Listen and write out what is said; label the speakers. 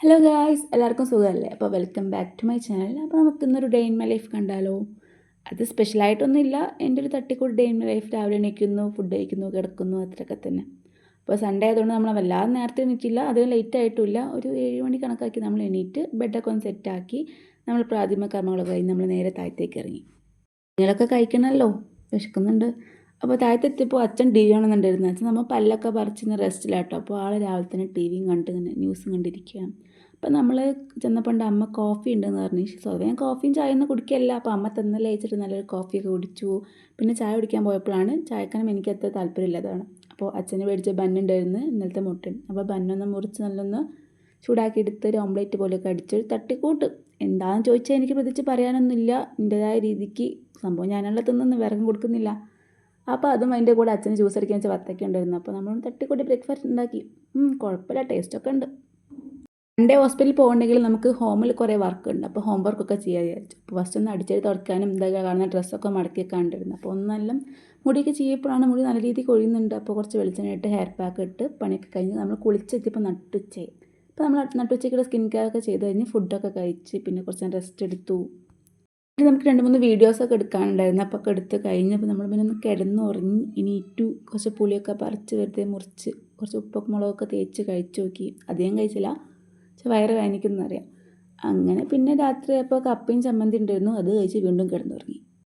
Speaker 1: Hello guys എല്ലാവർക്കും സുഖമല്ലേ? അപ്പോൾ welcome back to my channel. അപ്പോൾ നമുക്കിന്നൊരു ഡേ ഇൻ മൈ ലൈഫ് കണ്ടാലോ? അത് സ്പെഷ്യലായിട്ടൊന്നുമില്ല. എൻ്റെ ഒരു തട്ടിക്കൂട്ട് ഡേ ഇൻ മൈ ലൈഫ്. രാവിലെ എണീക്കുന്നു, ഫുഡ് കഴിക്കുന്നു, കിടക്കുന്നു, അത്രയൊക്കെ തന്നെ. അപ്പോൾ സൺഡേ ആയതുകൊണ്ട് നമ്മൾ വല്ലാതെ നേരത്തെ എണീറ്റില്ല, അധികം ലേറ്റ് ആയിട്ടുമില്ല. ഒരു 7 മണി കണക്കാക്കി നമ്മൾ എണീറ്റ് ബെഡൊക്കെ ഒന്ന് സെറ്റാക്കി നമ്മൾ പ്രാഥമിക കർമ്മങ്ങളൊക്കെ കഴിഞ്ഞ് നമ്മൾ നേരെ താഴത്തേക്ക് ഇറങ്ങി. നിങ്ങളൊക്കെ കഴിക്കണമല്ലോ, വിശക്കുന്നുണ്ട്. അപ്പോൾ താഴത്തെത്തിയപ്പോൾ അച്ഛൻ ടി വി കാണുന്നുണ്ടായിരുന്നു. അച്ഛൻ നമ്മൾ പല്ലൊക്കെ പറിച്ചിന്ന് റെസ്റ്റിലാട്ടോ. അപ്പോൾ ആൾ രാവിലെ തന്നെ ടി വിയും കണ്ട് ഇങ്ങനെ ന്യൂസും കണ്ടിരിക്കുകയാണ്. അപ്പോൾ നമ്മൾ ചെന്നപ്പോൾ ഉണ്ട് അമ്മ കോഫി ഉണ്ടെന്ന് പറഞ്ഞു. സ്വതവേ ഞാൻ കോഫിയും ചായ ഒന്നും കുടിക്കല്ല. അപ്പോൾ അമ്മ തന്നല്ലേ വെച്ചിട്ട് നല്ലൊരു കോഫിയൊക്കെ കുടിച്ചു. പിന്നെ ചായ കുടിക്കാൻ പോയപ്പോഴാണ് ചായക്കാനും എനിക്ക് അത്ര താല്പര്യമില്ലാത്തതാണ്. അപ്പോൾ അച്ഛന് മേടിച്ച ബന്നുണ്ടായിരുന്നു, ഇന്നലത്തെ മുട്ടയും. അപ്പോൾ ബന്നൊന്ന് മുറിച്ച് നല്ലൊന്ന് ചൂടാക്കി എടുത്ത് ഒരു ഓംലേറ്റ് പോലെയൊക്കെ അടിച്ചൊരു തട്ടിക്കൂട്ട്. എന്താണെന്ന് ചോദിച്ചാൽ എനിക്ക് പ്രത്യേകിച്ച് പറയാനൊന്നുമില്ല. എൻ്റേതായ രീതിക്ക് സംഭവം ഞാനുള്ള തിന്നൊന്നും വിറകും കൊടുക്കുന്നില്ല. അപ്പോൾ അതും അതിൻ്റെ കൂടെ അച്ഛന് ജ്യൂസ് അടിക്കാൻ വെച്ചാൽ വത്തക്ക ഉണ്ടായിരുന്നു. അപ്പോൾ നമ്മൾ തട്ടിക്കൂട്ടി ബ്രേക്ക്ഫാസ്റ്റ് ഉണ്ടാക്കി. കുഴപ്പമില്ല, ടേസ്റ്റൊക്കെ ഉണ്ട്. സൺഡേ ഹോസ്പിറ്റലിൽ പോകണമെങ്കിൽ നമുക്ക് ഹോമിൽ കുറേ വർക്ക് ഉണ്ട്. അപ്പോൾ ഹോം വർക്കൊക്കെ ചെയ്യാൻ വിചാരിച്ചു. അപ്പോൾ ഫസ്റ്റ് ഒന്ന് അടിച്ചെടുത്ത് തുടയ്ക്കാനും ഇതൊക്കെ കാണുന്ന ഡ്രസ്സൊക്കെ മടക്കിയൊക്കെ കണ്ടിരുന്നു. അപ്പോൾ ഒന്നെല്ലാം മുടിയൊക്കെ ചെയ്യപ്പോഴാണ് മുടി നല്ല രീതിക്ക് കൊഴിയുന്നുണ്ട്. അപ്പോൾ കുറച്ച് വെളിച്ചെണ്ണ ഇട്ട് ഹെയർ പാക്ക് ഇട്ട് പണിയൊക്കെ കഴിഞ്ഞ് നമ്മൾ കുളിച്ചെത്തിയപ്പോൾ നട്ടുച്ചയായി. അപ്പോൾ നമ്മൾ നട്ടുച്ചയ്ക്കുള്ള സ്കിൻ കെയർ ഒക്കെ ചെയ്ത് കഴിഞ്ഞ് ഫുഡൊക്കെ കഴിച്ച് പിന്നെ കുറച്ച് നേരം റെസ്റ്റ് എടുത്തു. പിന്നെ നമുക്ക് 2-3 വീഡിയോസൊക്കെ എടുക്കാനുണ്ടായിരുന്നു. അപ്പോൾ ഒക്കെ എടുത്ത് കഴിഞ്ഞപ്പോൾ നമ്മൾ പിന്നെ ഒന്ന് കിടന്നുറങ്ങി. എണീറ്റു കുറച്ച് പുളിയൊക്കെ പറിച്ച് വെറുതെ മുറിച്ച് കുറച്ച് ഉപ്പൊക്കെ മുളകൊക്കെ തേച്ച് കഴിച്ചു നോക്കി. അധികം കഴിച്ചില്ല, പക്ഷെ വയറ് വേദനിക്കുന്നറിയാം. അങ്ങനെ പിന്നെ രാത്രി ആയപ്പോൾ കപ്പയും ചമ്മന്തി ഉണ്ടായിരുന്നു, അത് കഴിച്ച് വീണ്ടും കിടന്നുറങ്ങി.